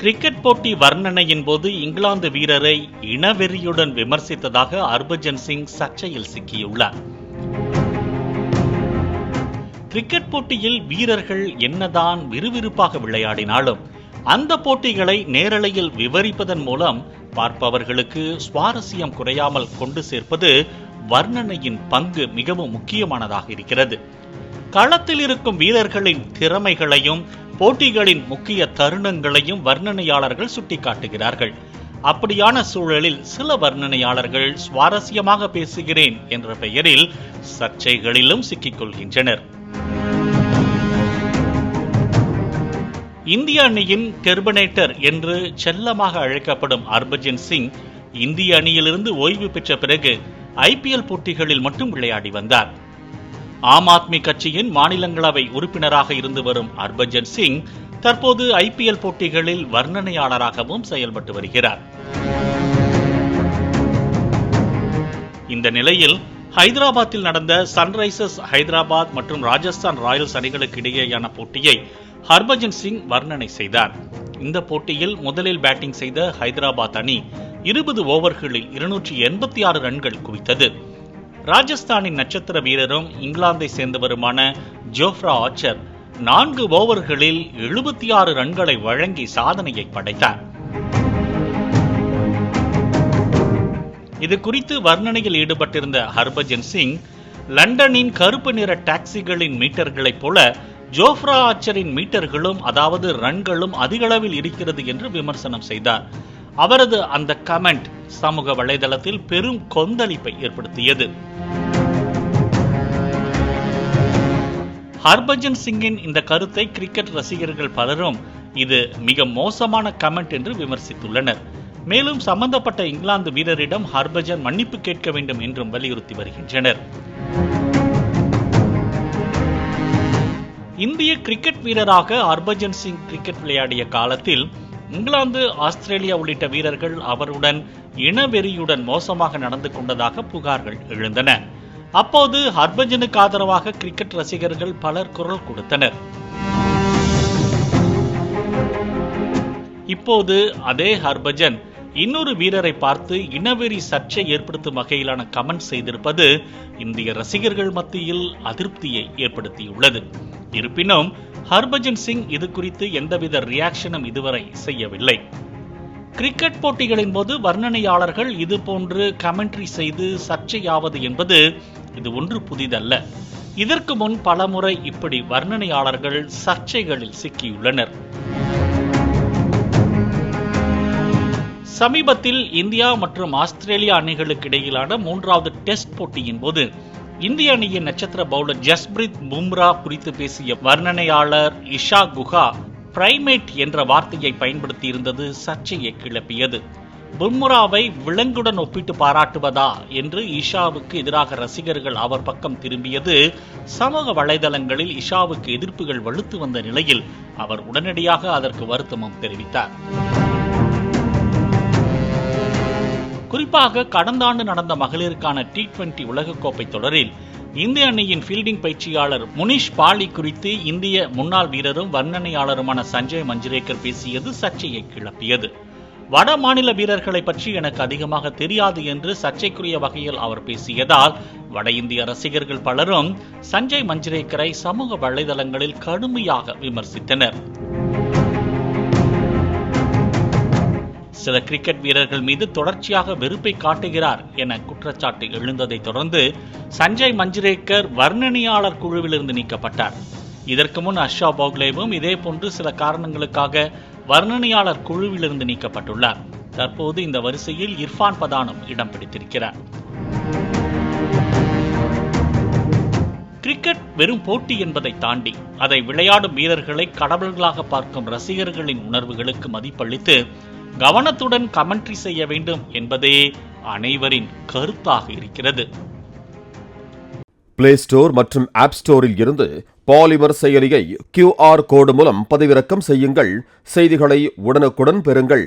Cricket போட்டி வர்ணனையின் போது இங்கிலாந்து வீரரை இனவெறியுடன் விமர்சித்ததாக ஹர்பஜன் சிங் சர்ச்சையில் சிக்கியுள்ளார். கிரிக்கெட் போட்டியில் வீரர்கள் என்னதான் விறுவிறுப்பாக விளையாடினாலும் அந்த போட்டிகளை நேரலையில் விவரிப்பதன் மூலம் பார்ப்பவர்களுக்கு சுவாரஸ்யம் குறையாமல் கொண்டு சேர்ப்பது வர்ணனையின் பங்கு மிகவும் முக்கியமானதாக இருக்கிறது. களத்தில் இருக்கும் வீரர்களின் திறமைகளையும் போட்டிகளின் முக்கிய தருணங்களையும் வர்ணனையாளர்கள் சுட்டிக்காட்டுகிறார்கள். அப்படியான சூழலில் சில வர்ணனையாளர்கள் சுவாரஸ்யமாக பேசுகிறேன் என்ற பெயரில் சர்ச்சைகளிலும் சிக்கிக்கொள்கின்றனர். இந்திய அணியின் டெர்மினேட்டர் என்று செல்லமாக அழைக்கப்படும் ஹர்பஜன் சிங் இந்திய அணியிலிருந்து ஓய்வு பெற்ற பிறகு IPL போட்டிகளில் மட்டும் விளையாடி வந்தார். ஆம் ஆத்மி கட்சியின் மாநிலங்களவை உறுப்பினராக இருந்து வரும் ஹர்பஜன் சிங் தற்போது IPL போட்டிகளில் வர்ணனையாளராகவும் செயல்பட்டு வருகிறார். இந்த நிலையில் ஹைதராபாத்தில் நடந்த சன்ரைசர்ஸ் ஹைதராபாத் மற்றும் ராஜஸ்தான் ராயல்ஸ் அணிகளுக்கு இடையேயான போட்டியை ஹர்பஜன் சிங் வர்ணனை செய்தார். இந்த போட்டியில் முதலில் பேட்டிங் செய்த ஹைதராபாத் அணி 20 ஓவர்களில் 286 ரன்கள் குவித்தது. ராஜஸ்தானின் நட்சத்திர வீரரும் இங்கிலாந்தை சேர்ந்தவருமான ஜோஃப்ரா ஆர்ச்சர் 4 ஓவர்களில் 76 ரன்களை வழங்கி சாதனையை படைத்தார். இது குறித்து வர்ணனையில் ஈடுபட்டிருந்த ஹர்பஜன் சிங், லண்டனின் கருப்பு நிற டாக்ஸிகளின் மீட்டர்களைப் போல ஜோஃப்ரா ஆர்ச்சரின் மீட்டர்களும் அதாவது ரன்களும் அதிகளவில் இருக்கிறது என்று விமர்சனம் செய்தார். அவரது அந்த கமெண்ட் சமூக வலைதளத்தில் பெரும் கொந்தளிப்பை ஏற்படுத்தியது. ஹர்பஜன் சிங்கின் இந்த கருத்தை கிரிக்கெட் ரசிகர்கள் பலரும் இது மிக மோசமான கமெண்ட் என்று விமர்சித்துள்ளனர். மேலும் சம்பந்தப்பட்ட இங்கிலாந்து வீரரிடம் ஹர்பஜன் மன்னிப்பு கேட்க வேண்டும் என்றும் வலியுறுத்தி வருகின்றனர். இந்திய கிரிக்கெட் வீரராக ஹர்பஜன் சிங் கிரிக்கெட் விளையாடிய காலத்தில் இங்கிலாந்து, ஆஸ்திரேலியா உள்ளிட்ட வீரர்கள் அவருடன் இனவெறியுடன் மோசமாக நடந்து கொண்டதாக புகார்கள் எழுந்தன. அப்போது ஹர்பஜனுக்கு ஆதரவாக கிரிக்கெட் ரசிகர்கள் பலர் குரல் கொடுத்தனர். இப்போது அதே ஹர்பஜன் இன்னொரு வீரரை பார்த்து இனவெறி சர்ச்சை ஏற்படுத்தும் வகையிலான கமெண்ட் செய்திருப்பது இந்திய ரசிகர்கள் மத்தியில் அதிருப்தியை ஏற்படுத்தியுள்ளது. இருப்பினும் ஹர்பஜன் சிங் இது குறித்து எந்தவித ரியாக்ஷனும் இதுவரை செய்யவில்லை. கிரிக்கெட் போட்டிகளின் போது வர்ணனையாளர்கள் இது போன்று கமெண்ட்ரி செய்து சர்ச்சையாவது என்பது இது ஒன்று புதிதல்ல. இதற்கு முன் பலமுறை இப்படி வர்ணனையாளர்கள் சர்ச்சைகளில் சிக்கியுள்ளனர். சமீபத்தில் இந்தியா மற்றும் ஆஸ்திரேலியா அணிகளுக்கு இடையிலான 3வது டெஸ்ட் போட்டியின் போது இந்திய அணியின் நட்சத்திர பவுலர் ஜஸ்பிரித் பும்ரா குறித்து பேசிய வர்ணனையாளர் இஷா குஹா பிரைமேட் என்ற வார்த்தையை பயன்படுத்தி இருந்தது சர்ச்சையை கிளப்பியது. பும்ராவை விலங்குடன் ஒப்பிட்டு பாராட்டுவதா என்று இஷாவுக்கு எதிராக ரசிகர்கள் அவர் பக்கம் திரும்பியது சமூக வலைதளங்களில் இஷாவுக்கு எதிர்ப்புகள் வலுத்து வந்த நிலையில் அவர் உடனடியாக அதற்கு வருத்தமும் தெரிவித்தார். குறிப்பாக கடந்த ஆண்டு நடந்த மகளிருக்கான T20 உலகக்கோப்பை தொடரில் இந்திய அணியின் ஃபீல்டிங் பயிற்சியாளர் முனிஷ் பாலி குறித்து இந்திய முன்னாள் வீரரும் வர்ணனையாளருமான சஞ்சய் மஞ்சுரேக்கர் பேசியது சர்ச்சையை கிளப்பியது. வட மாநில வீரர்களை பற்றி எனக்கு அதிகமாக தெரியாது என்று சர்ச்சைக்குரிய வகையில் அவர் பேசியதால் வட இந்திய ரசிகர்கள் பலரும் சஞ்சய் மஞ்சுரேக்கரை சமூக வலைதளங்களில் கடுமையாக விமர்சித்தனர். சில கிரிக்கெட் வீரர்கள் மீது தொடர்ச்சியாக வெறுப்பை காட்டுகிறார் என குற்றச்சாட்டு எழுந்ததை தொடர்ந்து சஞ்சய் மஞ்சுரேக்கர் வர்ணனையாளர் குழுவிலிருந்து நீக்கப்பட்டார். இதற்கு முன் ஹர்ஷா போக்லேவும் இதே போன்று சில காரணங்களுக்காக வர்ணனையாளர் குழுவிலிருந்து நீக்கப்பட்டுள்ளார். தற்போது இந்த வரிசையில் இர்ஃபான் பதானும் இடம் பிடித்திருக்கிறார். கிரிக்கெட் வெறும் போட்டி என்பதை தாண்டி அதை விளையாடும் வீரர்களை கடவுள்களாக பார்க்கும் ரசிகர்களின் உணர்வுகளுக்கு மதிப்பளித்து கவனத்துடன் கமெண்ட்ரி செய்ய வேண்டும் என்பதே அனைவரின் கருத்தாக இருக்கிறது. பிளே ஸ்டோர் மற்றும் ஆப் ஸ்டோரில் இருந்து பாலிமர் செயலியை QR கோடு மூலம் பதிவிறக்கம் செய்யுங்கள். செய்திகளை உடனுக்குடன் பெறுங்கள்.